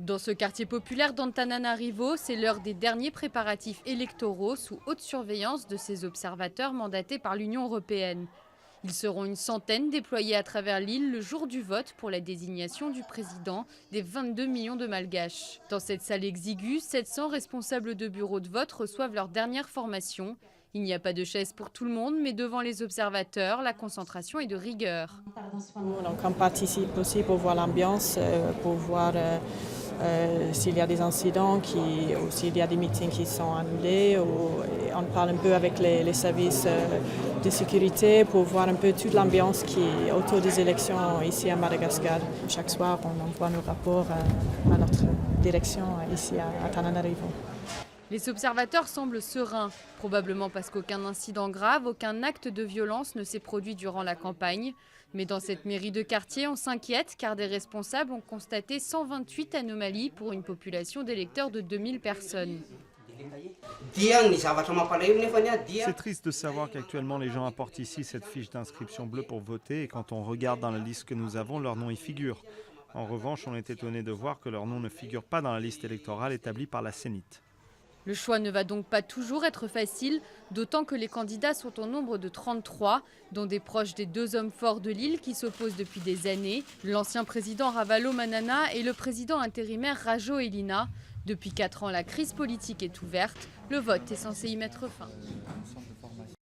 Dans ce quartier populaire d'Antananarivo, c'est l'heure des derniers préparatifs électoraux sous haute surveillance de ces observateurs mandatés par l'Union européenne. Ils seront une centaine déployés à travers l'île le jour du vote pour la désignation du président des 22 millions de Malgaches. Dans cette salle exiguë, 700 responsables de bureaux de vote reçoivent leur dernière formation. Il n'y a pas de chaise pour tout le monde, mais devant les observateurs, la concentration est de rigueur. Donc on participe aussi pour voir l'ambiance, pour voir s'il y a des incidents ou s'il y a des meetings qui sont annulés. On parle un peu avec les services de sécurité pour voir un peu toute l'ambiance qui est autour des élections ici à Madagascar. Chaque soir, on envoie nos rapports à notre direction ici à Antananarivo. Les observateurs semblent sereins, probablement parce qu'aucun incident grave, aucun acte de violence ne s'est produit durant la campagne. Mais dans cette mairie de quartier, on s'inquiète car des responsables ont constaté 128 anomalies pour une population d'électeurs de 2000 personnes. C'est triste de savoir qu'actuellement les gens apportent ici cette fiche d'inscription bleue pour voter et quand on regarde dans la liste que nous avons, leur nom y figure. En revanche, on est étonné de voir que leur nom ne figure pas dans la liste électorale établie par la CENIT. Le choix ne va donc pas toujours être facile, d'autant que les candidats sont au nombre de 33, dont des proches des deux hommes forts de l'île qui s'opposent depuis des années, l'ancien président Ravalomanana et le président intérimaire Rajoelina. Depuis 4 ans, la crise politique est ouverte, le vote est censé y mettre fin.